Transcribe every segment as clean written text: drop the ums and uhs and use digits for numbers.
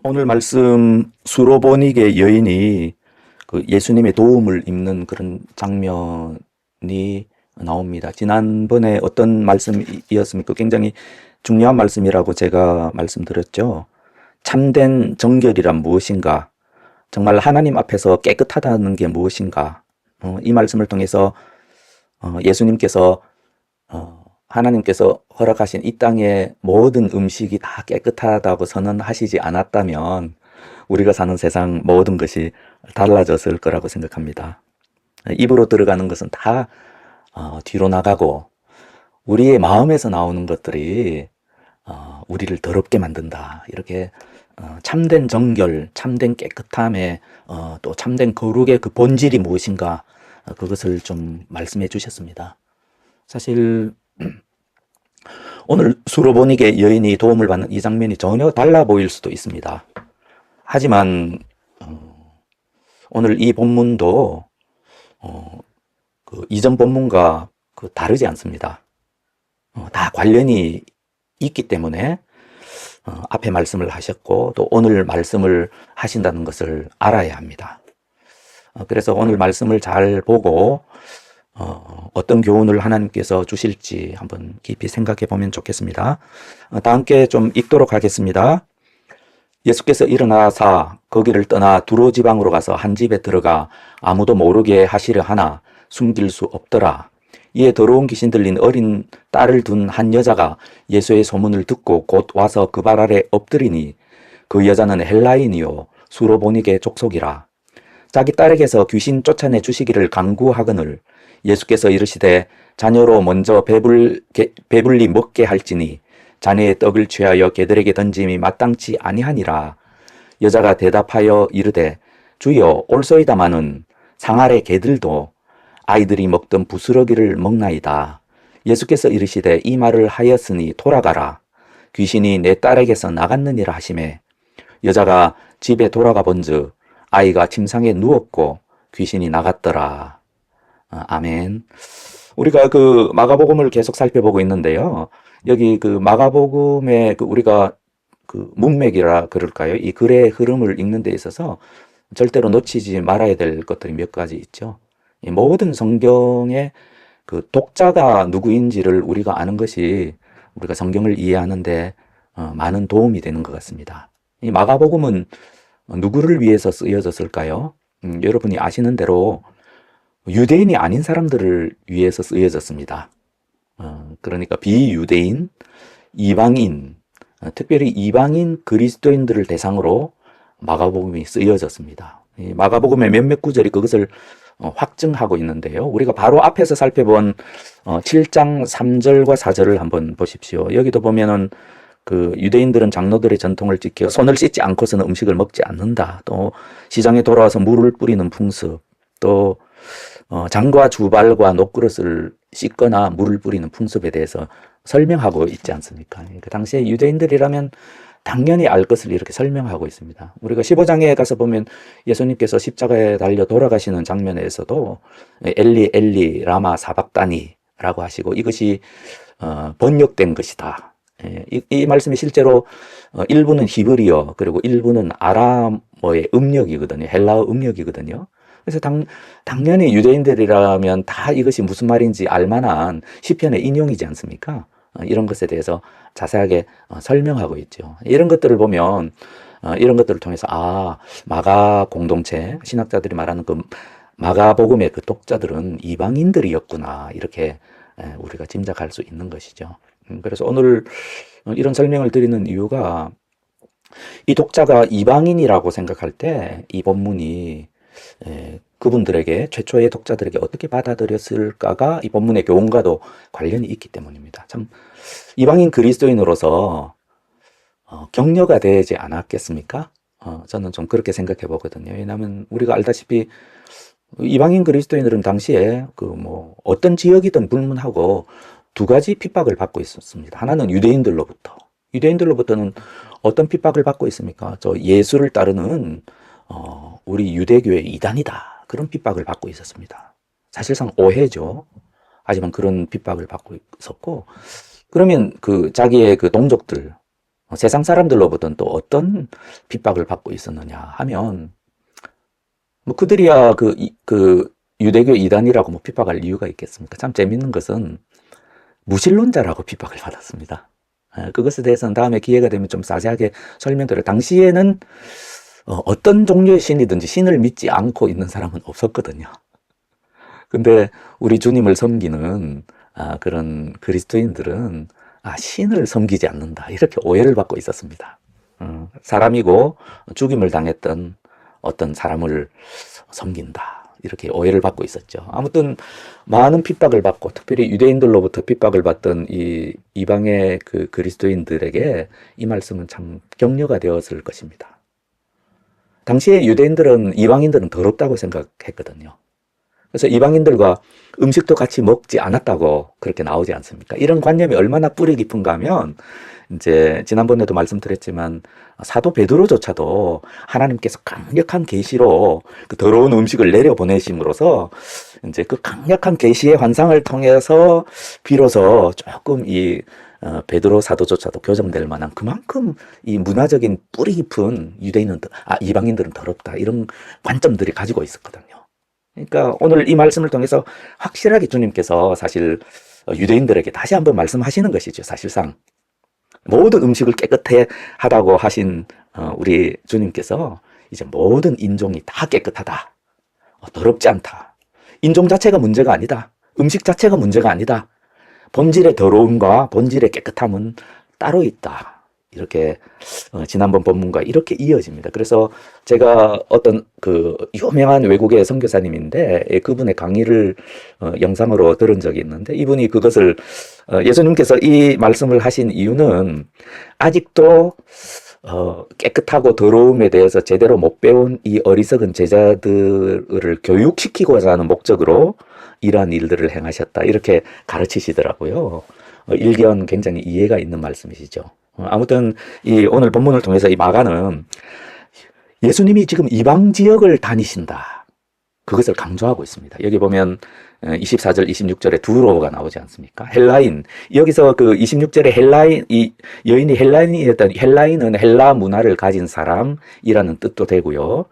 오늘 말씀 수로보닉의 여인이 그 예수님의 도움을 입는 그런 장면이 나옵니다. 지난번에 어떤 말씀이었습니까? 굉장히 중요한 말씀이라고 제가 말씀드렸죠. 참된 정결이란 무엇인가? 정말 하나님 앞에서 깨끗하다는 게 무엇인가? 이 말씀을 통해서 예수님께서 하나님께서 허락하신 이 땅의 모든 음식이 다 깨끗하다고 선언하시지 않았다면 우리가 사는 세상 모든 것이 달라졌을 거라고 생각합니다. 입으로 들어가는 것은 다 뒤로 나가고 우리의 마음에서 나오는 것들이 우리를 더럽게 만든다. 이렇게 참된 정결, 참된 깨끗함에 또 참된 거룩의 그 본질이 무엇인가 그것을 좀 말씀해 주셨습니다. 사실 오늘 수로보닉의 여인이 도움을 받는 이 장면이 전혀 달라 보일 수도 있습니다. 하지만 오늘 이 본문도 그 이전 본문과 다르지 않습니다. 다 관련이 있기 때문에 앞에 말씀을 하셨고 또 오늘 말씀을 하신다는 것을 알아야 합니다. 그래서 오늘 말씀을 잘 보고 어떤 교훈을 하나님께서 주실지 한번 깊이 생각해 보면 좋겠습니다. 다 함께 좀 읽도록 하겠습니다. 예수께서 일어나사 거기를 떠나 두로 지방으로 가서 한 집에 들어가 아무도 모르게 하시려 하나 숨길 수 없더라. 이에 더러운 귀신 들린 어린 딸을 둔 한 여자가 예수의 소문을 듣고 곧 와서 그 발 아래 엎드리니 그 여자는 헬라인이요 수로보닉의 족속이라. 자기 딸에게서 귀신 쫓아내 주시기를 간구하거늘 예수께서 이르시되 자녀로 먼저 배불리 먹게 할지니 자네의 떡을 취하여 개들에게 던짐이 마땅치 아니하니라. 여자가 대답하여 이르되 주여 올소이다마는 상 아래 개들도 아이들이 먹던 부스러기를 먹나이다. 예수께서 이르시되 이 말을 하였으니 돌아가라. 귀신이 내 딸에게서 나갔느니라 하시매 여자가 집에 돌아가 본즉 아이가 침상에 누웠고 귀신이 나갔더라. 아멘. 우리가 그 마가복음을 계속 살펴보고 있는데요. 여기 그 마가복음의 우리가 그 문맥이라 그럴까요? 이 글의 흐름을 읽는 데 있어서 절대로 놓치지 말아야 될 것들이 몇 가지 있죠. 이 모든 성경의 그 독자가 누구인지를 우리가 아는 것이 우리가 성경을 이해하는데 많은 도움이 되는 것 같습니다. 이 마가복음은 누구를 위해서 쓰여졌을까요? 여러분이 아시는 대로 유대인이 아닌 사람들을 위해서 쓰여졌습니다. 그러니까 비유대인, 이방인, 특별히 이방인 그리스도인들을 대상으로 마가복음이 쓰여졌습니다. 이 마가복음의 몇몇 구절이 그것을 확증하고 있는데요. 우리가 바로 앞에서 살펴본 7장 3절과 4절을 한번 보십시오. 여기도 보면은 그 유대인들은 장로들의 전통을 지켜 손을 씻지 않고서는 음식을 먹지 않는다. 또 시장에 돌아와서 물을 뿌리는 풍습, 또 장과 주발과 녹그릇을 씻거나 물을 뿌리는 풍습에 대해서 설명하고 있지 않습니까? 그 당시에 유대인들이라면 당연히 알 것을 이렇게 설명하고 있습니다. 우리가 15장에 가서 보면 예수님께서 십자가에 달려 돌아가시는 장면에서도 엘리 엘리 라마 사박다니라고 하시고 이것이 번역된 것이다. 이 말씀이 실제로 일부는 히브리어 그리고 일부는 아람어의 음력이거든요. 헬라어 음력이거든요. 그래서 당연히 유대인들이라면 다 이것이 무슨 말인지 알만한 시편의 인용이지 않습니까? 이런 것에 대해서 자세하게 설명하고 있죠. 이런 것들을 보면 이런 것들을 통해서 마가 공동체 신학자들이 말하는 그 마가복음의 그 독자들은 이방인들이었구나 이렇게 우리가 짐작할 수 있는 것이죠. 그래서 오늘 이런 설명을 드리는 이유가 이 독자가 이방인이라고 생각할 때 이 본문이 그분들에게 최초의 독자들에게 어떻게 받아들였을까가 이 본문의 교훈과도 관련이 있기 때문입니다. 참 이방인 그리스도인으로서 격려가 되지 않았겠습니까? 저는 좀 그렇게 생각해 보거든요. 왜냐하면 우리가 알다시피 이방인 그리스도인들은 당시에 어떤 지역이든 불문하고 두 가지 핍박을 받고 있었습니다. 하나는 유대인들로부터는 어떤 핍박을 받고 있습니까? 저 예수를 따르는 우리 유대교의 이단이다. 그런 핍박을 받고 있었습니다. 사실상 오해죠. 하지만 그런 핍박을 받고 있었고, 그러면 자기의 그 동족들, 세상 사람들로부터는 또 어떤 핍박을 받고 있었느냐 하면, 뭐 그들이야 그 유대교 이단이라고 뭐 핍박할 이유가 있겠습니까? 참 재밌는 것은 무신론자라고 핍박을 받았습니다. 그것에 대해서는 다음에 기회가 되면 좀 자세하게 설명드려요. 당시에는 어떤 종류의 신이든지 신을 믿지 않고 있는 사람은 없었거든요. 근데 우리 주님을 섬기는 그런 그리스도인들은 신을 섬기지 않는다, 이렇게 오해를 받고 있었습니다. 사람이고 죽임을 당했던 어떤 사람을 섬긴다, 이렇게 오해를 받고 있었죠. 아무튼 많은 핍박을 받고, 특별히 유대인들로부터 핍박을 받던 이 이방의 그 그리스도인들에게 이 말씀은 참 격려가 되었을 것입니다. 당시에 유대인들은 이방인들은 더럽다고 생각했거든요. 그래서 이방인들과 음식도 같이 먹지 않았다고 그렇게 나오지 않습니까? 이런 관념이 얼마나 뿌리 깊은가 하면, 이제 지난번에도 말씀드렸지만 사도 베드로조차도 하나님께서 강력한 계시로 그 더러운 음식을 내려보내심으로써 이제 그 강력한 계시의 환상을 통해서 비로소 조금 이 베드로 사도조차도 교정될 만한, 그만큼 이 문화적인 뿌리 깊은 이방인들은 더럽다, 이런 관점들이 가지고 있었거든요. 그러니까 오늘 이 말씀을 통해서 확실하게 주님께서 사실 유대인들에게 다시 한번 말씀하시는 것이죠. 사실상 모든 음식을 깨끗해 하다고 하신 우리 주님께서 이제 모든 인종이 다 깨끗하다, 더럽지 않다, 인종 자체가 문제가 아니다, 음식 자체가 문제가 아니다, 본질의 더러움과 본질의 깨끗함은 따로 있다, 이렇게 지난번 본문과 이렇게 이어집니다. 그래서 제가 어떤 그 유명한 외국의 선교사님인데 그분의 강의를 영상으로 들은 적이 있는데, 이분이 그것을 예수님께서 이 말씀을 하신 이유는 아직도 깨끗하고 더러움에 대해서 제대로 못 배운 이 어리석은 제자들을 교육시키고자 하는 목적으로 이러한 일들을 행하셨다, 이렇게 가르치시더라고요. 일견 굉장히 이해가 있는 말씀이시죠. 아무튼 이 오늘 본문을 통해서 이 마가는 예수님이 지금 이방 지역을 다니신다, 그것을 강조하고 있습니다. 여기 보면 24절, 26절에 두로가 나오지 않습니까? 헬라인. 여기서 그 26절에 헬라인, 이 여인이 헬라인이었던, 헬라인은 헬라 문화를 가진 사람이라는 뜻도 되고요.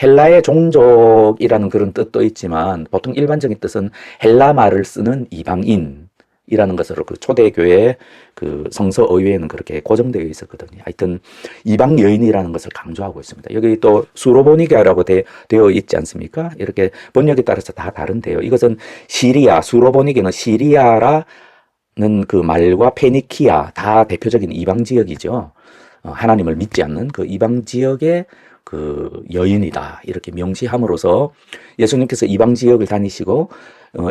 헬라의 종족이라는 그런 뜻도 있지만 보통 일반적인 뜻은 헬라 말을 쓰는 이방인 이라는 것으로 그 초대교회 그 성서의회에는 그렇게 고정되어 있었거든요. 하여튼 이방 여인이라는 것을 강조하고 있습니다. 여기 또 수로보니게라고 되어 있지 않습니까? 이렇게 번역에 따라서 다 다른데요. 이것은 시리아, 수로보니게는 시리아라는 그 말과 페니키아, 다 대표적인 이방 지역이죠. 하나님을 믿지 않는 그 이방 지역의 그 여인이다, 이렇게 명시함으로써 예수님께서 이방 지역을 다니시고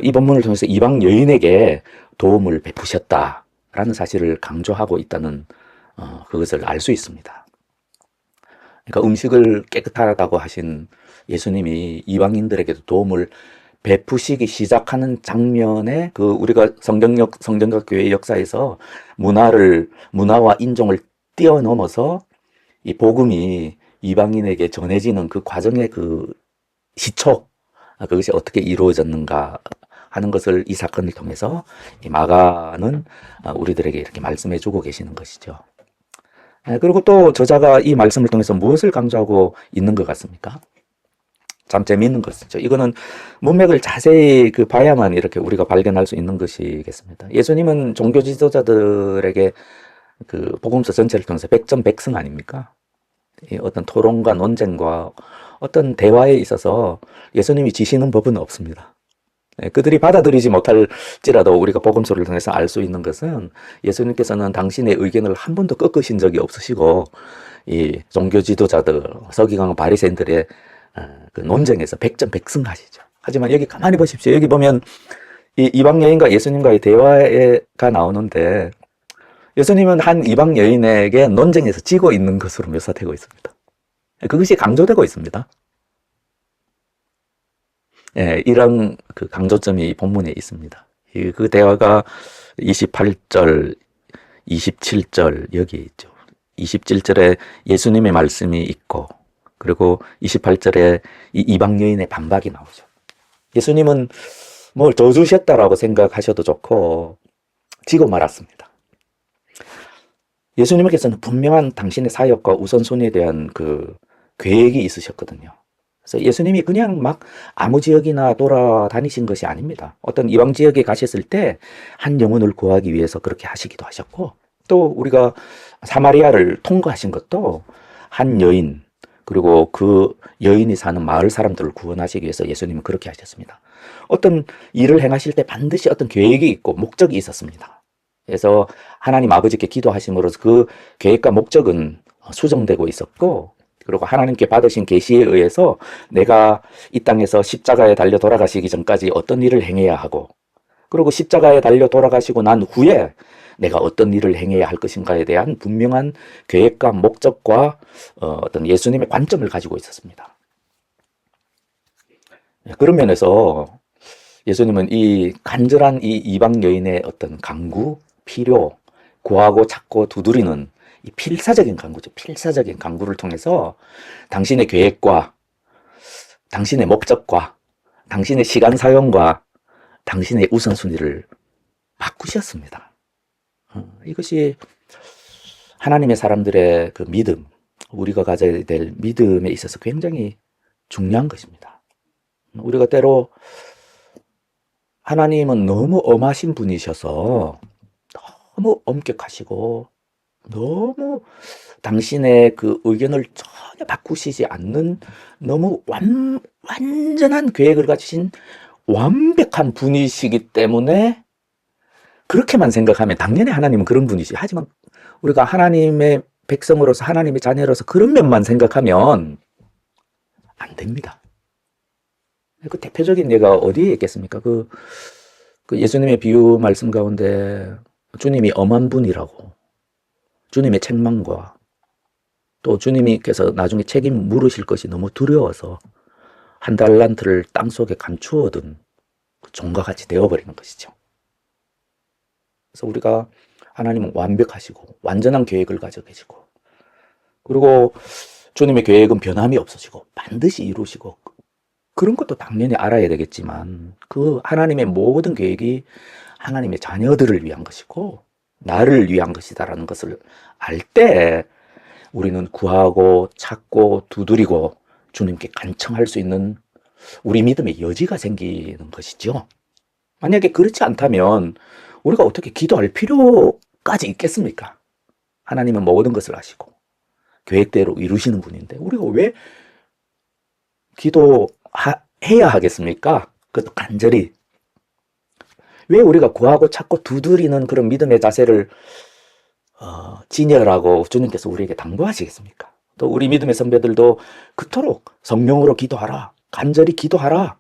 이 본문을 통해서 이방 여인에게 도움을 베푸셨다라는 사실을 강조하고 있다는 그것을 알 수 있습니다. 그러니까 음식을 깨끗하다고 하신 예수님이 이방인들에게도 도움을 베푸시기 시작하는 장면에 그 우리가 성경적 교회 역사에서 문화와 인종을 뛰어넘어서 이 복음이 이방인에게 전해지는 그 과정의 그 시초, 그것이 어떻게 이루어졌는가 하는 것을 이 사건을 통해서 이 마가는 우리들에게 이렇게 말씀해 주고 계시는 것이죠. 그리고 또 저자가 이 말씀을 통해서 무엇을 강조하고 있는 것 같습니까? 참 재미있는 것이죠. 이거는 문맥을 자세히 봐야만 이렇게 우리가 발견할 수 있는 것이겠습니다. 예수님은 종교 지도자들에게 그 복음서 전체를 통해서 백전백승 아닙니까? 어떤 토론과 논쟁과 어떤 대화에 있어서 예수님이 지시는 법은 없습니다. 그들이 받아들이지 못할지라도 우리가 복음서를 통해서 알 수 있는 것은 예수님께서는 당신의 의견을 한 번도 꺾으신 적이 없으시고 이 종교 지도자들, 서기관 바리새인들의 그 논쟁에서 백전백승하시죠. 하지만 여기 가만히 보십시오. 여기 보면 이 이방 여인과 예수님과의 대화가 나오는데 예수님은 한 이방 여인에게 논쟁에서 지고 있는 것으로 묘사되고 있습니다. 그것이 강조되고 있습니다. 이런 그 강조점이 본문에 있습니다. 그 대화가 28절, 27절 여기에 있죠. 27절에 예수님의 말씀이 있고, 그리고 28절에 이 이방 여인의 반박이 나오죠. 예수님은 뭘 더 주셨다라고 생각하셔도 좋고 지고 말았습니다. 예수님께서는 분명한 당신의 사역과 우선순위에 대한 그 계획이 있으셨거든요. 그래서 예수님이 그냥 막 아무 지역이나 돌아다니신 것이 아닙니다. 어떤 이방 지역에 가셨을 때 한 영혼을 구하기 위해서 그렇게 하시기도 하셨고, 또 우리가 사마리아를 통과하신 것도 한 여인, 그리고 그 여인이 사는 마을 사람들을 구원하시기 위해서 예수님은 그렇게 하셨습니다. 어떤 일을 행하실 때 반드시 어떤 계획이 있고 목적이 있었습니다. 그래서 하나님 아버지께 기도하심으로써 그 계획과 목적은 수정되고 있었고, 그리고 하나님께 받으신 계시에 의해서 내가 이 땅에서 십자가에 달려 돌아가시기 전까지 어떤 일을 행해야 하고, 그리고 십자가에 달려 돌아가시고 난 후에 내가 어떤 일을 행해야 할 것인가에 대한 분명한 계획과 목적과 어떤 예수님의 관점을 가지고 있었습니다. 그런 면에서 예수님은 이 간절한 이 이방 여인의 어떤 간구, 필요, 구하고 찾고 두드리는 이 필사적인 간구죠. 필사적인 간구를 통해서 당신의 계획과 당신의 목적과 당신의 시간 사용과 당신의 우선순위를 바꾸셨습니다. 이것이 하나님의 사람들의 그 믿음, 우리가 가져야 될 믿음에 있어서 굉장히 중요한 것입니다. 우리가 때로 하나님은 너무 엄하신 분이셔서 너무 엄격하시고 너무 당신의 그 의견을 전혀 바꾸시지 않는 너무 완전한 계획을 가지신 완벽한 분이시기 때문에 그렇게만 생각하면 당연히 하나님은 그런 분이시. 하지만 우리가 하나님의 백성으로서 하나님의 자녀로서 그런 면만 생각하면 안 됩니다. 그 대표적인 예가 어디에 있겠습니까? 그 예수님의 비유 말씀 가운데 주님이 엄한 분이라고, 주님의 책망과 또 주님께서 나중에 책임 물으실 것이 너무 두려워서 한 달란트를 땅속에 감추어둔 그 종과 같이 되어버리는 것이죠. 그래서 우리가 하나님은 완벽하시고 완전한 계획을 가지고 계시고, 그리고 주님의 계획은 변함이 없으시고 반드시 이루시고, 그런 것도 당연히 알아야 되겠지만 그 하나님의 모든 계획이 하나님의 자녀들을 위한 것이고 나를 위한 것이다라는 것을 알 때 우리는 구하고 찾고 두드리고 주님께 간청할 수 있는 우리 믿음의 여지가 생기는 것이죠. 만약에 그렇지 않다면 우리가 어떻게 기도할 필요까지 있겠습니까? 하나님은 모든 것을 아시고 계획대로 이루시는 분인데 우리가 왜 기도해야 하겠습니까? 그것도 간절히. 왜 우리가 구하고 찾고 두드리는 그런 믿음의 자세를 진열하고 주님께서 우리에게 당부하시겠습니까? 또 우리 믿음의 선배들도 그토록 성령으로 기도하라, 간절히 기도하라,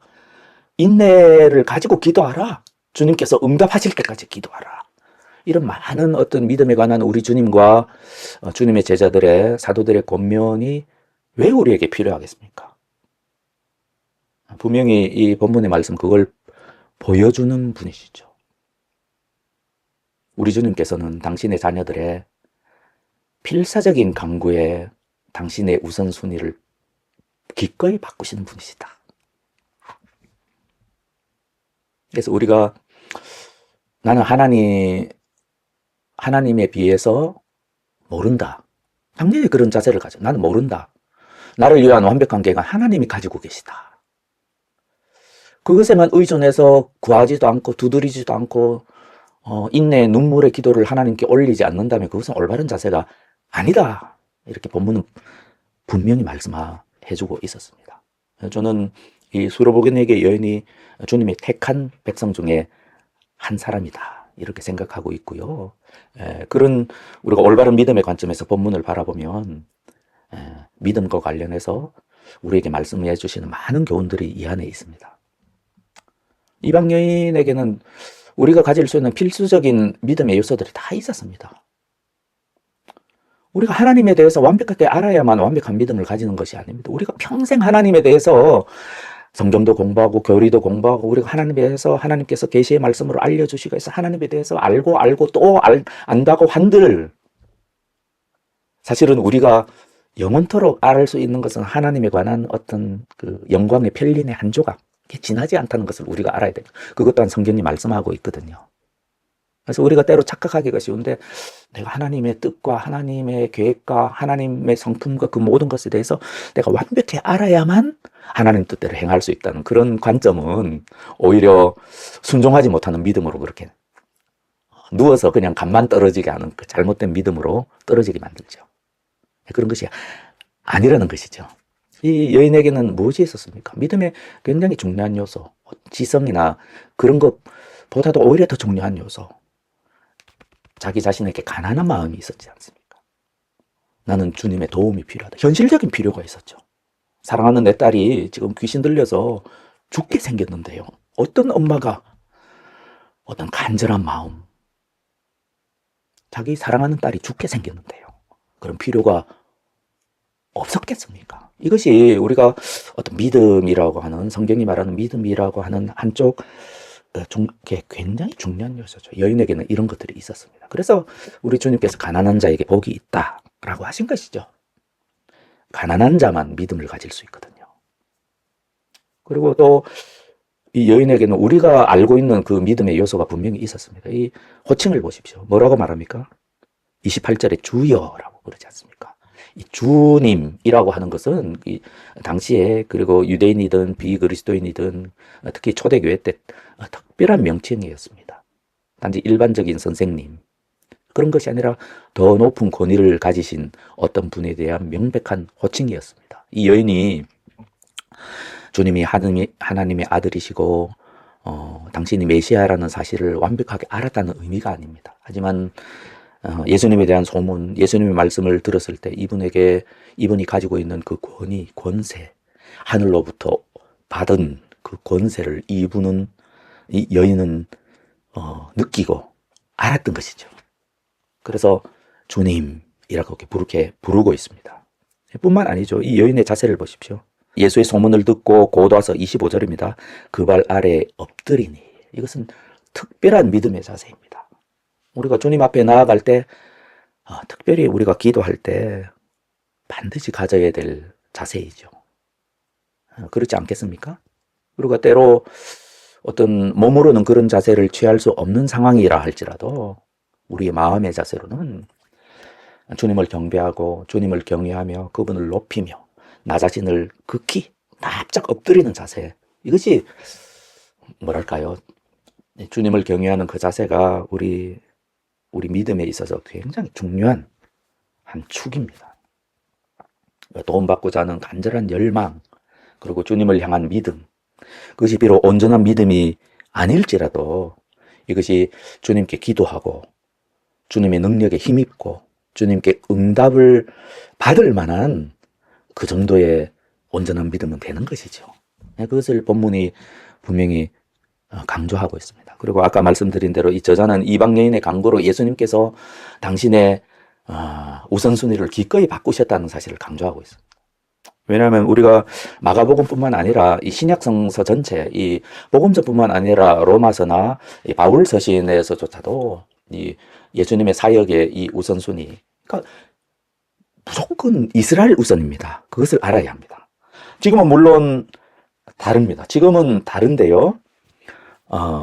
인내를 가지고 기도하라, 주님께서 응답하실 때까지 기도하라, 이런 많은 어떤 믿음에 관한 우리 주님과 주님의 제자들의 사도들의 권면이 왜 우리에게 필요하겠습니까? 분명히 이 본문의 말씀 그걸 보여주는 분이시죠. 우리 주님께서는 당신의 자녀들의 필사적인 간구에 당신의 우선순위를 기꺼이 바꾸시는 분이시다. 그래서 우리가 나는 하나님에 비해서 모른다. 당연히 그런 자세를 가져. 나는 모른다. 나를 위한 완벽한 계획은 하나님이 가지고 계시다. 그것에만 의존해서 구하지도 않고 두드리지도 않고 인내의 눈물의 기도를 하나님께 올리지 않는다면 그것은 올바른 자세가 아니다. 이렇게 본문은 분명히 말씀해주고 있었습니다. 저는 이 수로보겐에게 여인이 주님의 택한 백성 중에 한 사람이다. 이렇게 생각하고 있고요. 그런 우리가 올바른 믿음의 관점에서 본문을 바라보면 믿음과 관련해서 우리에게 말씀해 주시는 많은 교훈들이 이 안에 있습니다. 이방 여인에게는 우리가 가질 수 있는 필수적인 믿음의 요소들이 다 있었습니다. 우리가 하나님에 대해서 완벽하게 알아야만 완벽한 믿음을 가지는 것이 아닙니다. 우리가 평생 하나님에 대해서 성경도 공부하고 교리도 공부하고 우리가 하나님에 대해서 하나님께서 계시의 말씀으로 알려주시고 해서 하나님에 대해서 알고 또 안다고 한들 사실은 우리가 영원토록 알 수 있는 것은 하나님에 관한 어떤 그 영광의 편린의 한 조각, 지나지 않다는 것을 우리가 알아야 돼요. 그것 또한 성경이 말씀하고 있거든요. 그래서 우리가 때로 착각하기가 쉬운데 내가 하나님의 뜻과 하나님의 계획과 하나님의 성품과 그 모든 것에 대해서 내가 완벽히 알아야만 하나님 뜻대로 행할 수 있다는 그런 관점은 오히려 순종하지 못하는 믿음으로 그렇게 누워서 그냥 간만 떨어지게 하는 그 잘못된 믿음으로 떨어지게 만들죠. 그런 것이 아니라는 것이죠. 이 여인에게는 무엇이 있었습니까? 믿음의 굉장히 중요한 요소, 지성이나 그런 것보다도 오히려 더 중요한 요소, 자기 자신에게 가난한 마음이 있었지 않습니까? 나는 주님의 도움이 필요하다. 현실적인 필요가 있었죠. 사랑하는 내 딸이 지금 귀신 들려서 죽게 생겼는데요. 어떤 엄마가 어떤 간절한 마음, 자기 사랑하는 딸이 죽게 생겼는데요. 그런 필요가 없었겠습니까? 이것이 우리가 어떤 믿음이라고 하는, 성경이 말하는 믿음이라고 하는 한쪽 굉장히 중요한 요소죠. 여인에게는 이런 것들이 있었습니다. 그래서 우리 주님께서 가난한 자에게 복이 있다라고 하신 것이죠. 가난한 자만 믿음을 가질 수 있거든요. 그리고 또 이 여인에게는 우리가 알고 있는 그 믿음의 요소가 분명히 있었습니다. 이 호칭을 보십시오. 뭐라고 말합니까? 28절에 주여라고 그러지 않습니까? 이 주님이라고 하는 것은 이 당시에, 그리고 유대인이든 비그리스도인이든 특히 초대교회 때 특별한 명칭이었습니다. 단지 일반적인 선생님, 그런 것이 아니라 더 높은 권위를 가지신 어떤 분에 대한 명백한 호칭이었습니다. 이 여인이 주님이 하나님의 아들이시고 당신이 메시아라는 사실을 완벽하게 알았다는 의미가 아닙니다. 하지만 예수님에 대한 소문, 예수님의 말씀을 들었을 때 이분이 가지고 있는 그 권위, 권세, 하늘로부터 받은 그 권세를 이 여인은 느끼고 알았던 것이죠. 그래서 주님이라고 그렇게 부르고 있습니다. 뿐만 아니죠. 이 여인의 자세를 보십시오. 예수의 소문을 듣고 곧 와서 25절입니다. 그 발 아래에 엎드리니. 이것은 특별한 믿음의 자세입니다. 우리가 주님 앞에 나아갈 때, 특별히 우리가 기도할 때 반드시 가져야 될 자세이죠. 그렇지 않겠습니까? 우리가 때로 어떤 몸으로는 그런 자세를 취할 수 없는 상황이라 할지라도 우리의 마음의 자세로는 주님을 경배하고 주님을 경외하며 그분을 높이며 나 자신을 극히 납작 엎드리는 자세, 이것이 뭐랄까요, 주님을 경외하는 그 자세가 우리 믿음에 있어서 굉장히 중요한 한 축입니다. 도움받고자 하는 간절한 열망, 그리고 주님을 향한 믿음, 그것이 비록 온전한 믿음이 아닐지라도 이것이 주님께 기도하고 주님의 능력에 힘입고 주님께 응답을 받을 만한 그 정도의 온전한 믿음은 되는 것이죠. 그것을 본문이 분명히 강조하고 있습니다. 그리고 아까 말씀드린 대로 이 저자는 이방 여인의 강구로 예수님께서 당신의 우선순위를 기꺼이 바꾸셨다는 사실을 강조하고 있습니다. 왜냐하면 우리가 마가복음뿐만 아니라 이 신약성서 전체, 이 복음서뿐만 아니라 로마서나 이 바울 서신에서조차도 이 예수님의 사역의 이 우선순위, 그러니까 무조건 이스라엘 우선입니다. 그것을 알아야 합니다. 지금은 물론 다릅니다. 지금은 다른데요.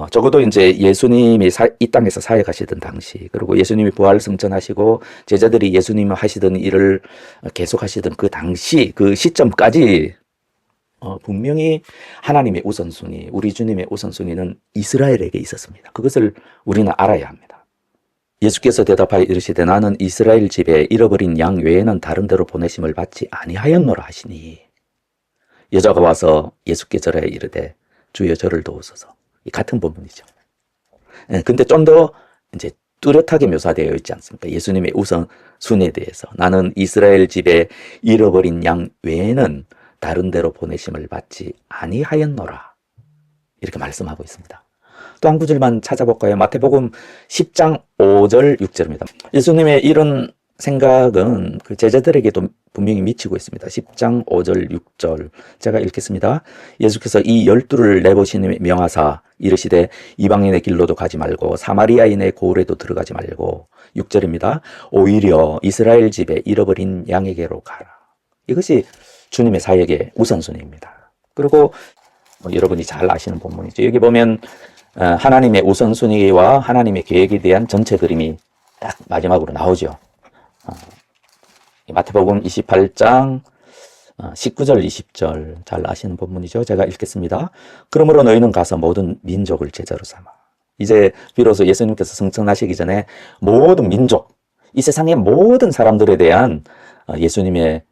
적어도 이제 예수님이 이 땅에서 사역하시던 당시, 그리고 예수님이 부활 승천하시고 제자들이 예수님이 하시던 일을 계속하시던 그 당시, 그 시점까지 분명히 하나님의 우선순위, 우리 주님의 우선순위는 이스라엘에게 있었습니다. 그것을 우리는 알아야 합니다. 예수께서 대답하여 이르시되 나는 이스라엘 집에 잃어버린 양 외에는 다른 데로 보내심을 받지 아니하였노라 하시니, 여자가 와서 예수께 절하여 이르되 주여 저를 도우소서. 이 같은 본문이죠. 근데 좀 더 이제 뚜렷하게 묘사되어 있지 않습니까? 예수님의 우선순위에 대해서 나는 이스라엘 집에 잃어버린 양 외에는 다른 데로 보내심을 받지 아니하였노라, 이렇게 말씀하고 있습니다. 또 한 구절만 찾아볼까요? 마태복음 10장 5절 6절입니다. 예수님의 이런 생각은 그 제자들에게도 분명히 미치고 있습니다. 10장 5절 6절 제가 읽겠습니다. 예수께서 이 12를 내보시니 명하사 이르시되 이방인의 길로도 가지 말고 사마리아인의 고을에도 들어가지 말고, 6절입니다. 오히려 이스라엘 집에 잃어버린 양에게로 가라. 이것이 주님의 사역의 우선순위입니다. 그리고 여러분이 잘 아시는 본문이죠. 여기 보면 하나님의 우선순위와 하나님의 계획에 대한 전체 그림이 딱 마지막으로 나오죠. 마태복음 28장 19절 20절 잘 아시는 본문이죠. 제가 읽겠습니다. 그러므로 너희는 가서 모든 민족을 제자로 삼아. 이제 비로소 예수님께서 승천하시기 전에 모든 민족, 이 세상의 모든 사람들에 대한 예수님의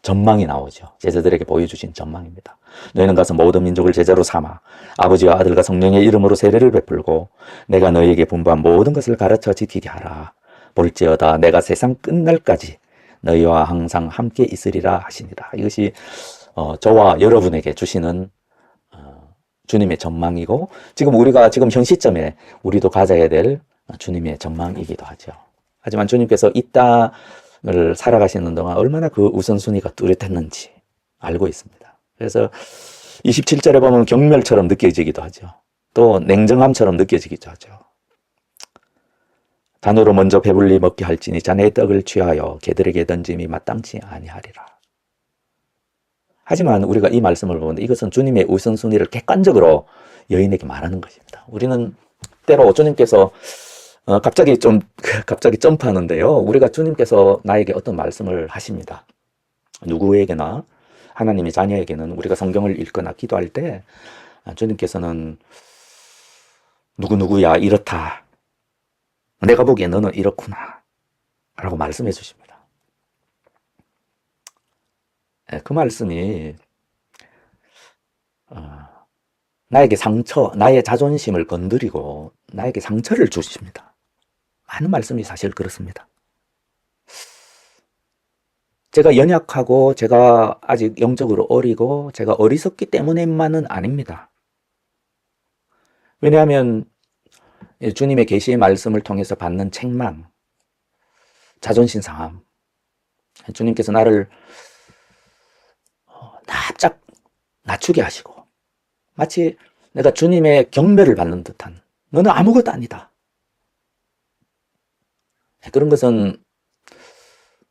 전망이 나오죠. 제자들에게 보여주신 전망입니다. 너희는 가서 모든 민족을 제자로 삼아 아버지와 아들과 성령의 이름으로 세례를 베풀고 내가 너희에게 분부한 모든 것을 가르쳐 지키게 하라. 볼지어다 내가 세상 끝날까지 너희와 항상 함께 있으리라 하시니라. 이것이 저와 여러분에게 주시는 주님의 전망이고 지금 우리가 지금 현 시점에 우리도 가져야 될 주님의 전망이기도 하죠. 하지만 주님께서 이 땅을 살아가시는 동안 얼마나 그 우선순위가 뚜렷했는지 알고 있습니다. 그래서 27절에 보면 경멸처럼 느껴지기도 하죠. 또 냉정함처럼 느껴지기도 하죠. 단으로 먼저 배불리 먹게 할지니 자네의 떡을 취하여 개들에게 던짐이 마땅치 아니하리라. 하지만 우리가 이 말씀을 보는데 이것은 주님의 우선순위를 객관적으로 여인에게 말하는 것입니다. 우리는 때로 주님께서 갑자기 점프하는데요. 우리가 주님께서 나에게 어떤 말씀을 하십니다. 누구에게나 하나님의 자녀에게는 우리가 성경을 읽거나 기도할 때 주님께서는 누구누구야 이렇다. 내가 보기에 너는 이렇구나 라고 말씀해 주십니다. 그 말씀이 나에게 상처, 나의 자존심을 건드리고 나에게 상처를 주십니다. 많은 말씀이 사실 그렇습니다. 제가 연약하고 제가 아직 영적으로 어리고 제가 어리석기 때문에만은 아닙니다. 왜냐하면 주님의 계시의 말씀을 통해서 받는 책망, 자존심 상함, 주님께서 나를 납작 낮추게 하시고 마치 내가 주님의 경배를 받는 듯한 너는 아무것도 아니다. 그런 것은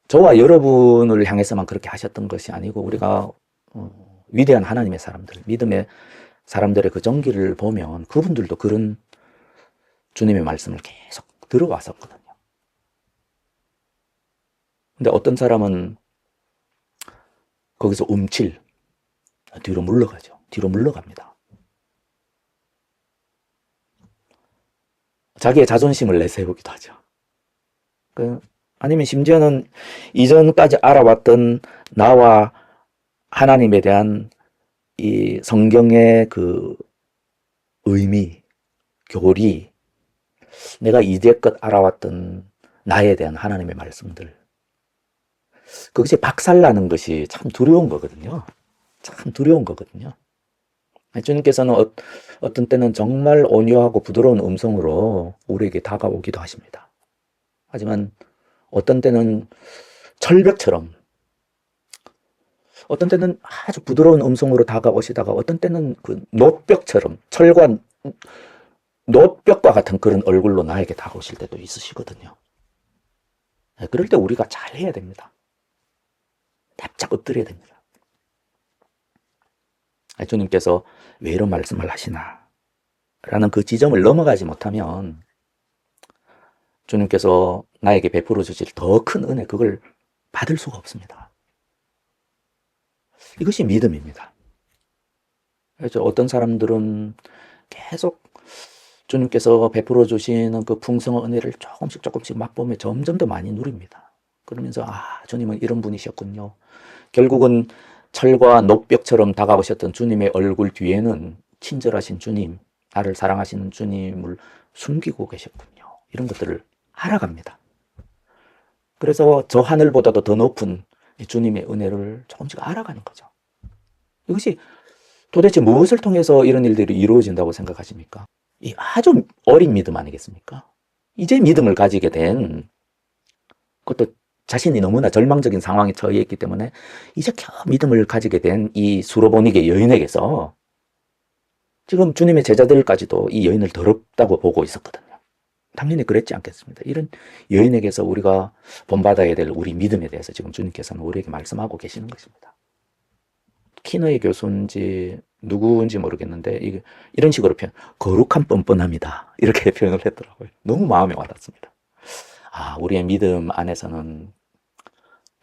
저와 여러분을 향해서만 그렇게 하셨던 것이 아니고 우리가 위대한 하나님의 사람들, 믿음의 사람들의 그 전기를 보면 그분들도 그런 주님의 말씀을 계속 들어왔었거든요. 근데 어떤 사람은 거기서 뒤로 물러가죠. 뒤로 물러갑니다. 자기의 자존심을 내세우기도 하죠. 아니면 심지어는 이전까지 알아왔던 나와 하나님에 대한 이 성경의 그 의미, 교리, 내가 이제껏 알아왔던 나에 대한 하나님의 말씀들, 그것이 박살나는 것이 참 두려운 거거든요. 참 두려운 거거든요. 주님께서는 어떤 때는 정말 온유하고 부드러운 음성으로 우리에게 다가오기도 하십니다. 하지만 어떤 때는 철벽처럼, 어떤 때는 아주 부드러운 음성으로 다가오시다가 어떤 때는 그 놋벽처럼, 철과 놋벽과 같은 그런 얼굴로 나에게 다가오실 때도 있으시거든요. 그럴 때 우리가 잘 해야 됩니다. 납작 엎드려야 됩니다. 주님께서 왜 이런 말씀을 하시나 라는 그 지점을 넘어가지 못하면 주님께서 나에게 베풀어 주실 더 큰 은혜, 그걸 받을 수가 없습니다. 이것이 믿음입니다. 그래서 어떤 사람들은 계속 주님께서 베풀어 주시는 그 풍성한 은혜를 조금씩 맛보며 점점 더 많이 누립니다. 그러면서 주님은 이런 분이셨군요. 결국은 철과 녹벽처럼 다가오셨던 주님의 얼굴 뒤에는 친절하신 주님, 나를 사랑하시는 주님을 숨기고 계셨군요. 이런 것들을 알아갑니다. 그래서 저 하늘보다도 더 높은 주님의 은혜를 조금씩 알아가는 거죠. 이것이 도대체 무엇을 통해서 이런 일들이 이루어진다고 생각하십니까? 이 아주 어린 믿음 아니겠습니까? 이제 믿음을 가지게 된, 그것도 자신이 너무나 절망적인 상황에 처해 있기 때문에 이제 겨우 믿음을 가지게 된 이 수로보니게 여인에게서 지금 주님의 제자들까지도 이 여인을 더럽다고 보고 있었거든요. 당연히 그랬지 않겠습니다. 이런 여인에게서 우리가 본받아야 될 우리 믿음에 대해서 지금 주님께서는 우리에게 말씀하고 계시는 것입니다. 키너의 교수인지 누구인지 모르겠는데 이런 식으로 거룩한 뻔뻔함이다 이렇게 표현을 했더라고요. 너무 마음에 와닿습니다. 아, 우리의 믿음 안에서는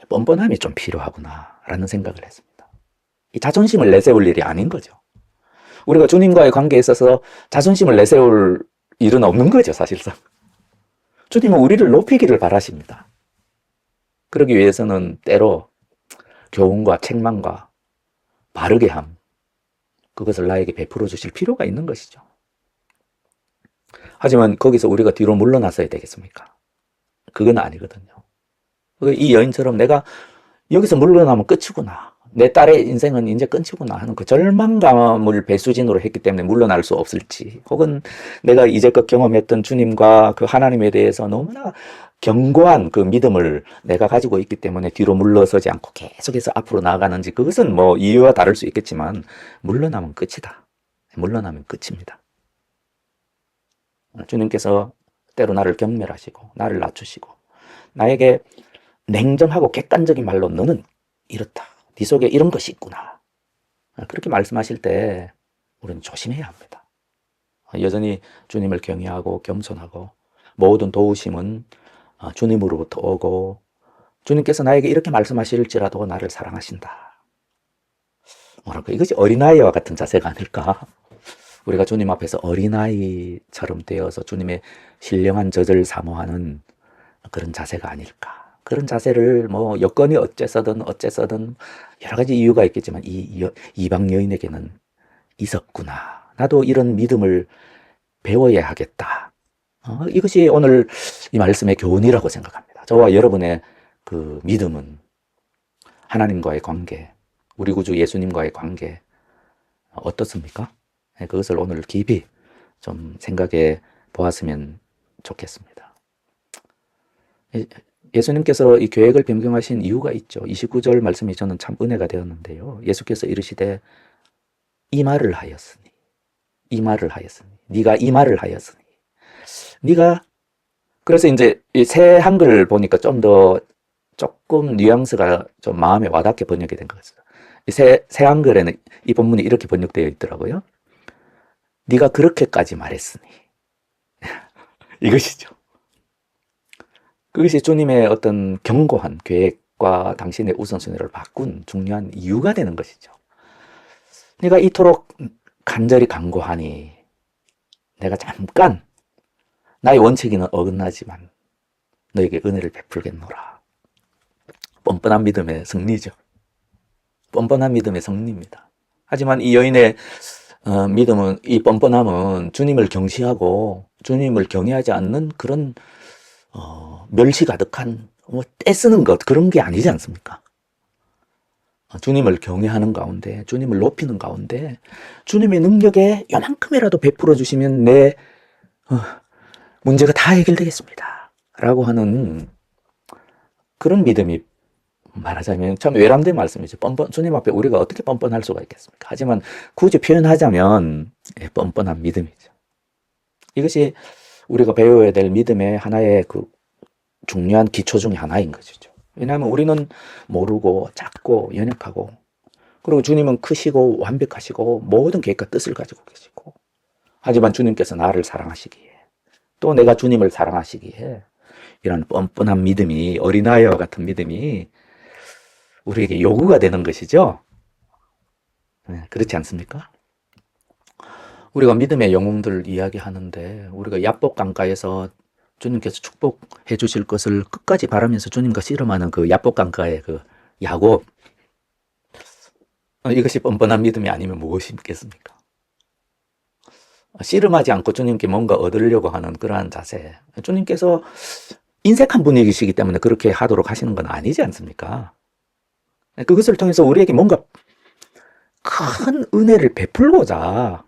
뻔뻔함이 좀 필요하구나 라는 생각을 했습니다. 이 자존심을 내세울 일이 아닌 거죠. 우리가 주님과의 관계에 있어서 자존심을 내세울 일은 없는 거죠, 사실상. 주님은 우리를 높이기를 바라십니다. 그러기 위해서는 때로 교훈과 책망과 바르게 함, 그것을 나에게 베풀어 주실 필요가 있는 것이죠. 하지만 거기서 우리가 뒤로 물러나서야 되겠습니까? 그건 아니거든요. 이 여인처럼 내가 여기서 물러나면 끝이구나. 내 딸의 인생은 이제 끝이구나 하는 그 절망감을 배수진으로 했기 때문에 물러날 수 없을지, 혹은 내가 이제껏 경험했던 주님과 그 하나님에 대해서 너무나 견고한 그 믿음을 내가 가지고 있기 때문에 뒤로 물러서지 않고 계속해서 앞으로 나아가는지, 그것은 뭐 이유와 다를 수 있겠지만 물러나면 끝이다. 물러나면 끝입니다. 주님께서 때로 나를 경멸하시고 나를 낮추시고 나에게 냉정하고 객관적인 말로 너는 이렇다. 네 속에 이런 것이 있구나. 그렇게 말씀하실 때 우리는 조심해야 합니다. 여전히 주님을 경외하고 겸손하고 모든 도우심은 주님으로부터 오고 주님께서 나에게 이렇게 말씀하실지라도 나를 사랑하신다. 뭐랄까, 이것이 어린아이와 같은 자세가 아닐까? 우리가 주님 앞에서 어린아이처럼 되어서 주님의 신령한 젖을 사모하는 그런 자세가 아닐까? 그런 자세를 뭐 여건이 어째서든 여러 가지 이유가 있겠지만 이 이방 여인에게는 있었구나. 나도 이런 믿음을 배워야 하겠다. 이것이 오늘 이 말씀의 교훈이라고 생각합니다. 저와 여러분의 그 믿음은 하나님과의 관계, 우리 구주 예수님과의 관계 어떻습니까? 그것을 오늘 깊이 좀 생각해 보았으면 좋겠습니다. 예수님께서 이 계획을 변경하신 이유가 있죠. 29절 말씀이 저는 참 은혜가 되었는데요. 예수께서 이르시되 이 말을 하였으니 네가 이 말을 하였으니 네가, 그래서 이제 이 새 한글 보니까 좀 더 조금 뉘앙스가 좀 마음에 와닿게 번역이 된 것 같습니다. 새 한글에는 이 본문이 이렇게 번역되어 있더라고요. 네가 그렇게까지 말했으니 이것이죠. 그것이 주님의 어떤 견고한 계획과 당신의 우선순위를 바꾼 중요한 이유가 되는 것이죠. 네가 이토록 간절히 간구하니 내가 잠깐 나의 원칙에는 어긋나지만 너에게 은혜를 베풀겠노라. 뻔뻔한 믿음의 승리죠. 뻔뻔한 믿음의 승리입니다. 하지만 이 여인의 믿음은, 이 뻔뻔함은 주님을 경시하고 주님을 경외하지 않는 그런 멸시 가득한 떼쓰는 것, 그런 게 아니지 않습니까? 주님을 경외하는 가운데, 주님을 높이는 가운데 주님의 능력에 요만큼이라도 베풀어 주시면 내 문제가 다 해결되겠습니다 라고 하는 그런 믿음이, 말하자면 참 외람된 말씀이죠. 주님 앞에 우리가 어떻게 뻔뻔할 수가 있겠습니까? 하지만 굳이 표현하자면 뻔뻔한 믿음이죠. 이것이 우리가 배워야 될 믿음의 하나의 그 중요한 기초 중에 하나인 것이죠. 왜냐하면 우리는 모르고 작고 연약하고, 그리고 주님은 크시고 완벽하시고 모든 계획과 뜻을 가지고 계시고, 하지만 주님께서 나를 사랑하시기에, 또 내가 주님을 사랑하시기에 이런 뻔뻔한 믿음이, 어린아이와 같은 믿음이 우리에게 요구가 되는 것이죠. 그렇지 않습니까? 우리가 믿음의 영웅들 이야기하는데, 우리가 야복 강가에서 주님께서 축복해 주실 것을 끝까지 바라면서 주님과 씨름하는 그 야복 강가의 그 야곱, 이것이 뻔뻔한 믿음이 아니면 무엇이 있겠습니까? 씨름하지 않고 주님께 뭔가 얻으려고 하는 그러한 자세, 주님께서 인색한 분이시기 때문에 그렇게 하도록 하시는 건 아니지 않습니까? 그것을 통해서 우리에게 뭔가 큰 은혜를 베풀고자,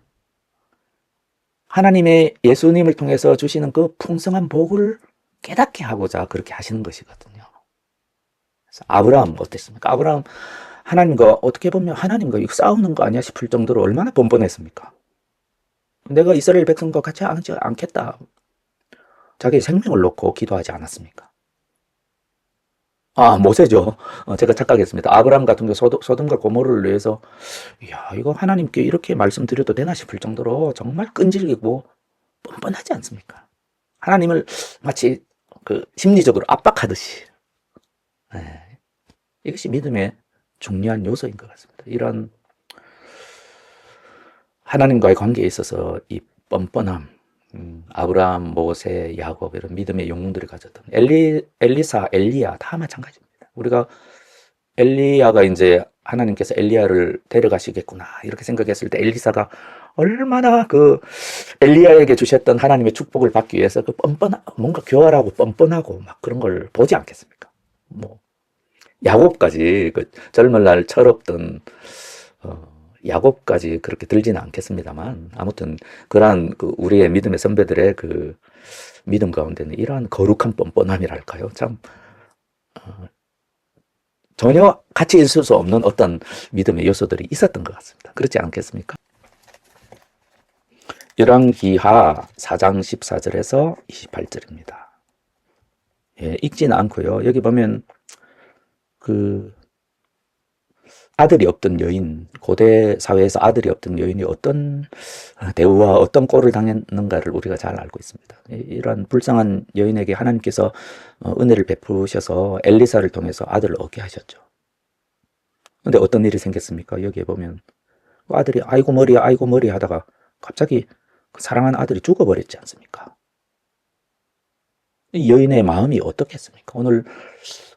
하나님의 예수님을 통해서 주시는 그 풍성한 복을 깨닫게 하고자 그렇게 하시는 것이거든요. 그래서 아브라함 어땠습니까? 아브라함 하나님과, 어떻게 보면 하나님과 이거 싸우는 거 아니야 싶을 정도로 얼마나 뻔뻔했습니까? 내가 이스라엘 백성과 같이 하지 않겠다. 자기의 생명을 놓고 기도하지 않았습니까? 모세죠. 제가 착각했습니다. 아브라함 같은 경우 소돔과 고모르를 위해서, 이야, 이거 하나님께 이렇게 말씀드려도 되나 싶을 정도로 정말 끈질기고 뻔뻔하지 않습니까? 하나님을 마치 그 심리적으로 압박하듯이. 예, 이것이 믿음의 중요한 요소인 것 같습니다. 이런 하나님과의 관계에 있어서 이 뻔뻔함, 아브라함, 모세, 야곱 이런 믿음의 영웅들이 가졌던 엘리사, 엘리야 다 마찬가지입니다. 우리가 엘리야가 이제 하나님께서 엘리야를 데려가시겠구나 이렇게 생각했을 때 엘리사가 얼마나 그 엘리야에게 주셨던 하나님의 축복을 받기 위해서 그 뭔가 교활하고 뻔뻔하고 막 그런 걸 보지 않겠습니까? 뭐 야곱까지 그 젊은 날 철없던 야곱까지 그렇게 들지는 않겠습니다만 아무튼 그러한 그 우리의 믿음의 선배들의 그 믿음 가운데는 이러한 거룩한 뻔뻔함이랄까요? 참 전혀 같이 있을 수 없는 어떤 믿음의 요소들이 있었던 것 같습니다. 그렇지 않겠습니까? 열왕기하 4장 14절에서 28절입니다. 예, 읽지는 않고요. 여기 보면 그 아들이 없던 여인, 고대 사회에서 아들이 없던 여인이 어떤 대우와 어떤 꼴을 당했는가를 우리가 잘 알고 있습니다. 이러한 불쌍한 여인에게 하나님께서 은혜를 베푸셔서 엘리사를 통해서 아들을 얻게 하셨죠. 근데 어떤 일이 생겼습니까? 여기에 보면 아들이 아이고 머리야 아이고 머리 하다가 갑자기 그 사랑하는 아들이 죽어버렸지 않습니까? 이 여인의 마음이 어떻겠습니까? 오늘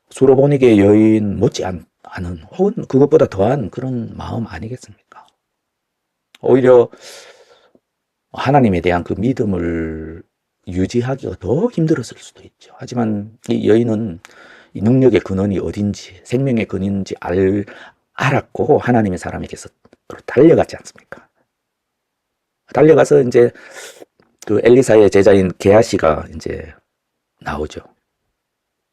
수로보니게 여인 않은 혹은 그것보다 더한 그런 마음 아니겠습니까? 오히려 하나님에 대한 그 믿음을 유지하기가 더 힘들었을 수도 있죠. 하지만 이 여인은 이 능력의 근원이 어딘지, 생명의 근원인지 알았고 하나님의 사람에게서 달려갔지 않습니까? 달려가서 이제 그 엘리사의 제자인 게하시가 이제 나오죠.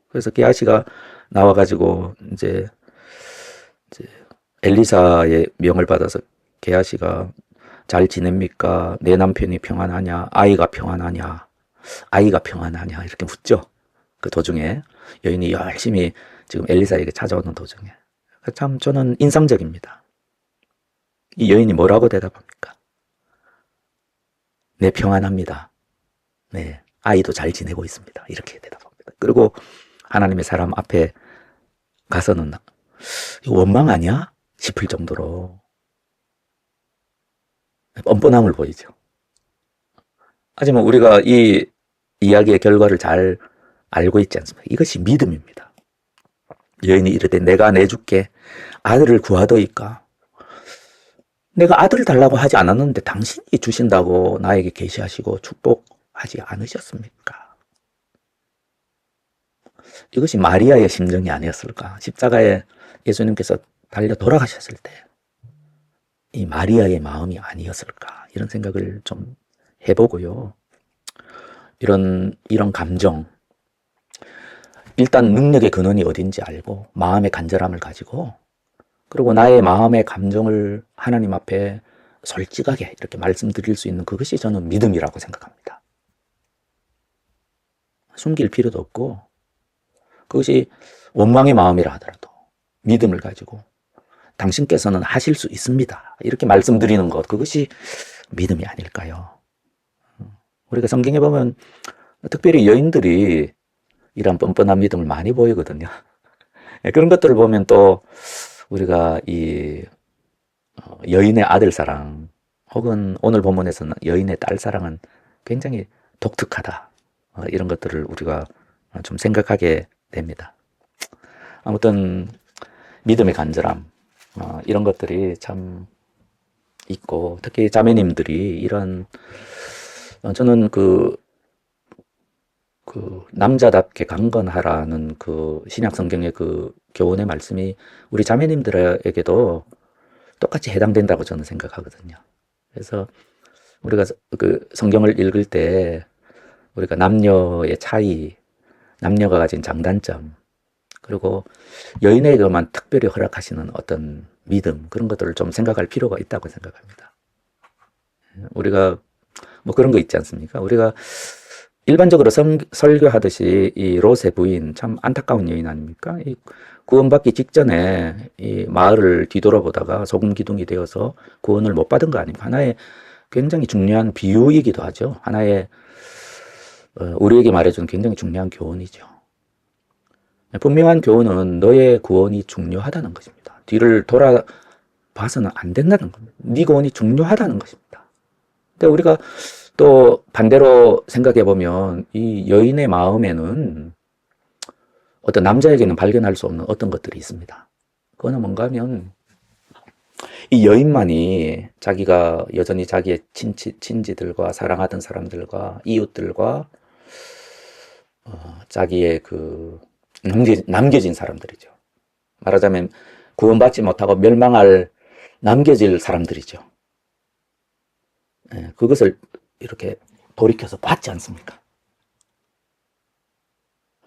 그래서 게하시가 나와가지고 이제 엘리사의 명을 받아서 게하시가 잘 지냅니까? 내 남편이 평안하냐? 아이가 평안하냐? 아이가 평안하냐? 이렇게 묻죠. 그 도중에 여인이 열심히 지금 엘리사에게 찾아오는 도중에 참 저는 인상적입니다. 이 여인이 뭐라고 대답합니까? 네, 평안합니다. 네, 아이도 잘 지내고 있습니다. 이렇게 대답합니다. 그리고 하나님의 사람 앞에 가서는 원망 아니야? 싶을 정도로 뻔뻔함을 보이죠. 하지만 우리가 이 이야기의 결과를 잘 알고 있지 않습니까? 이것이 믿음입니다. 여인이 이르되 내가 내줄게 아들을 구하더이까? 내가 아들을 달라고 하지 않았는데 당신이 주신다고 나에게 계시하시고 축복하지 않으셨습니까? 이것이 마리아의 심정이 아니었을까? 십자가에 예수님께서 달려 돌아가셨을 때 이 마리아의 마음이 아니었을까? 이런 생각을 좀 해보고요. 이런 감정, 일단 능력의 근원이 어딘지 알고 마음의 간절함을 가지고 그리고 나의 마음의 감정을 하나님 앞에 솔직하게 이렇게 말씀드릴 수 있는 그것이 저는 믿음이라고 생각합니다. 숨길 필요도 없고 그것이 원망의 마음이라 하더라도 믿음을 가지고 당신께서는 하실 수 있습니다. 이렇게 말씀드리는 것, 그것이 믿음이 아닐까요? 우리가 성경에 보면 특별히 여인들이 이런 뻔뻔한 믿음을 많이 보이거든요. 그런 것들을 보면 또 우리가 이 여인의 아들 사랑 혹은 오늘 본문에서는 여인의 딸 사랑은 굉장히 독특하다. 이런 것들을 우리가 좀 생각하게 됩니다. 아무튼 믿음의 간절함 이런 것들이 참 있고 특히 자매님들이 이런 저는 그 남자답게 강건하라는 그 신약 성경의 그 교훈의 말씀이 우리 자매님들에게도 똑같이 해당된다고 저는 생각하거든요. 그래서 우리가 그 성경을 읽을 때 우리가 남녀의 차이, 남녀가 가진 장단점, 그리고 여인에게만 특별히 허락하시는 어떤 믿음, 그런 것들을 좀 생각할 필요가 있다고 생각합니다. 우리가 뭐 그런 거 있지 않습니까? 우리가 일반적으로 설교하듯이 이 롯의 부인 참 안타까운 여인 아닙니까? 이 구원받기 직전에 이 마을을 뒤돌아보다가 소금 기둥이 되어서 구원을 못 받은 거 아닙니까? 하나의 굉장히 중요한 비유이기도 하죠. 하나의 우리에게 말해주는 굉장히 중요한 교훈이죠. 분명한 교훈은 너의 구원이 중요하다는 것입니다. 뒤를 돌아봐서는 안 된다는 겁니다. 네 구원이 중요하다는 것입니다. 근데 우리가 또 반대로 생각해 보면 이 여인의 마음에는 어떤 남자에게는 발견할 수 없는 어떤 것들이 있습니다. 그거는 뭔가 하면 이 여인만이 자기가 여전히 자기의 친지들과 사랑하던 사람들과 이웃들과 자기의 그 남겨진 사람들이죠. 말하자면 구원받지 못하고 멸망할 남겨질 사람들이죠. 그것을 이렇게 돌이켜서 받지 않습니까?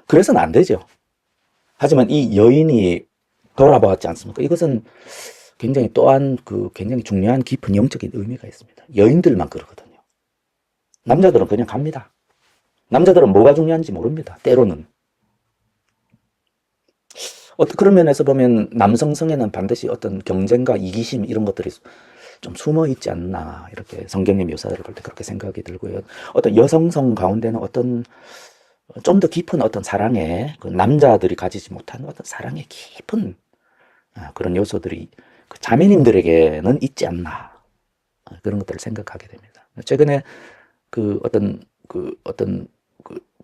그래서는 안 되죠. 하지만 이 여인이 돌아보았지 않습니까? 이것은 굉장히 또한 굉장히 중요한 깊은 영적인 의미가 있습니다. 여인들만 그러거든요. 남자들은 그냥 갑니다. 남자들은 뭐가 중요한지 모릅니다. 때로는. 그런 면에서 보면 남성성에는 반드시 어떤 경쟁과 이기심 이런 것들이 좀 숨어 있지 않나, 이렇게 성경의 묘사를 볼 때 그렇게 생각이 들고요. 어떤 여성성 가운데는 어떤 좀 더 깊은 어떤 사랑의 그 남자들이 가지지 못한 어떤 사랑의 깊은 그런 요소들이 그 자매님들에게는 있지 않나, 그런 것들을 생각하게 됩니다. 최근에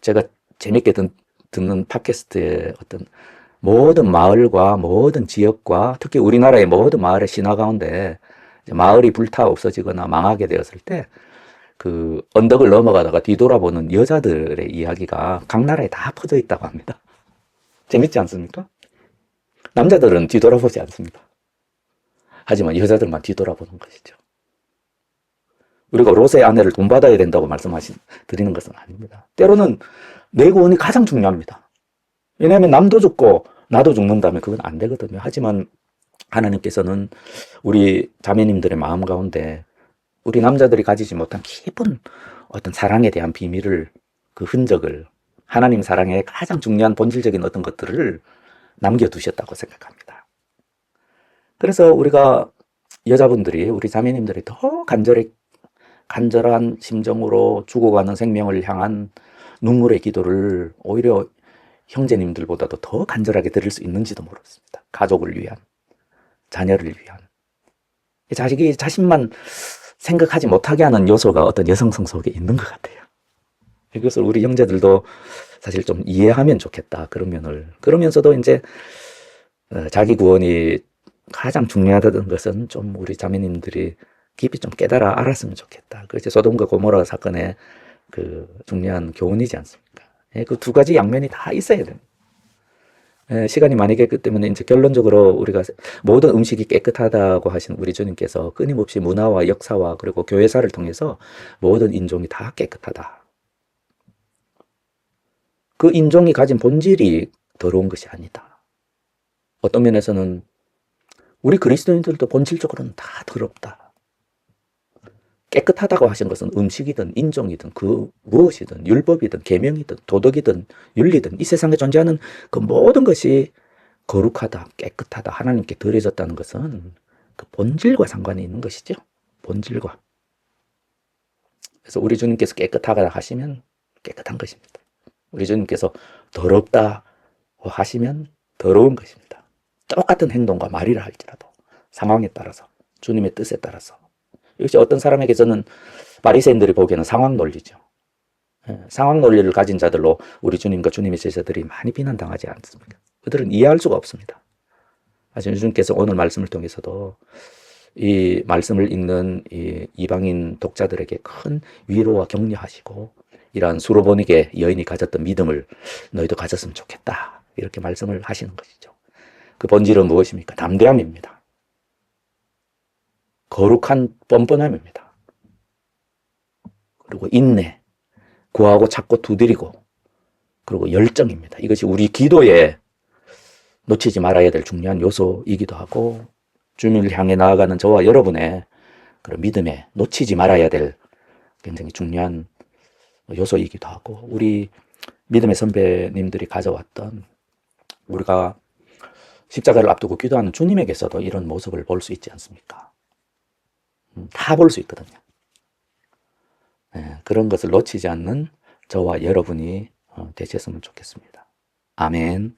제가 재밌게 듣는 팟캐스트의 어떤 모든 마을과 모든 지역과 특히 우리나라의 모든 마을의 신화 가운데 마을이 불타 없어지거나 망하게 되었을 때 그 언덕을 넘어가다가 뒤돌아보는 여자들의 이야기가 각 나라에 다 퍼져 있다고 합니다. 재밌지 않습니까? 남자들은 뒤돌아보지 않습니다. 하지만 여자들만 뒤돌아보는 것이죠. 우리가 롯의 아내를 돈 받아야 된다고 드리는 것은 아닙니다. 때로는 내 구원이 가장 중요합니다. 왜냐하면 남도 죽고 나도 죽는다면 그건 안 되거든요. 하지만 하나님께서는 우리 자매님들의 마음 가운데 우리 남자들이 가지지 못한 깊은 어떤 사랑에 대한 비밀을, 그 흔적을, 하나님 사랑의 가장 중요한 본질적인 어떤 것들을 남겨두셨다고 생각합니다. 그래서 우리가 여자분들이, 우리 자매님들이 더 간절한 심정으로 죽어가는 생명을 향한 눈물의 기도를 오히려 형제님들보다도 더 간절하게 드릴 수 있는지도 모르겠습니다. 가족을 위한, 자녀를 위한. 자식이 자신만 생각하지 못하게 하는 요소가 어떤 여성성 속에 있는 것 같아요. 이것을 우리 형제들도 사실 좀 이해하면 좋겠다. 그러면서도 이제 자기 구원이 가장 중요하다는 것은 좀 우리 자매님들이 깊이 좀 깨달아 알았으면 좋겠다. 그래서 소돔과 고모라 사건의 그 중요한 교훈이지 않습니까? 그 두 가지 양면이 다 있어야 됩니다. 시간이 많이 갔기 때문에 이제 결론적으로 우리가 모든 음식이 깨끗하다고 하신 우리 주님께서 끊임없이 문화와 역사와 그리고 교회사를 통해서 모든 인종이 다 깨끗하다. 그 인종이 가진 본질이 더러운 것이 아니다. 어떤 면에서는 우리 그리스도인들도 본질적으로는 다 더럽다. 깨끗하다고 하신 것은 음식이든 인종이든 그 무엇이든 율법이든 계명이든 도덕이든 윤리든 이 세상에 존재하는 그 모든 것이 거룩하다, 깨끗하다, 하나님께 드려졌다는 것은 그 본질과 상관이 있는 것이죠. 본질과. 그래서 우리 주님께서 깨끗하다 하시면 깨끗한 것입니다. 우리 주님께서 더럽다고 하시면 더러운 것입니다. 똑같은 행동과 말이라 할지라도 상황에 따라서, 주님의 뜻에 따라서. 역시 어떤 사람에게서는 바리새인들이 보기에는 상황 논리죠. 상황 논리를 가진 자들로 우리 주님과 주님의 제자들이 많이 비난당하지 않습니까? 그들은 이해할 수가 없습니다. 하지만 주님께서 오늘 말씀을 통해서도 이 말씀을 읽는 이 이방인 독자들에게 큰 위로와 격려하시고 이러한 수로보니게 여인이 가졌던 믿음을 너희도 가졌으면 좋겠다. 이렇게 말씀을 하시는 것이죠. 그 본질은 무엇입니까? 담대함입니다. 거룩한 뻔뻔함입니다. 그리고 인내, 구하고 찾고 두드리고, 그리고 열정입니다. 이것이 우리 기도에 놓치지 말아야 될 중요한 요소이기도 하고 주님을 향해 나아가는 저와 여러분의 그런 믿음에 놓치지 말아야 될 굉장히 중요한 요소이기도 하고, 우리 믿음의 선배님들이 가져왔던, 우리가 십자가를 앞두고 기도하는 주님에게서도 이런 모습을 볼 수 있지 않습니까? 다 볼 수 있거든요. 그런 것을 놓치지 않는 저와 여러분이 되셨으면 좋겠습니다. 아멘.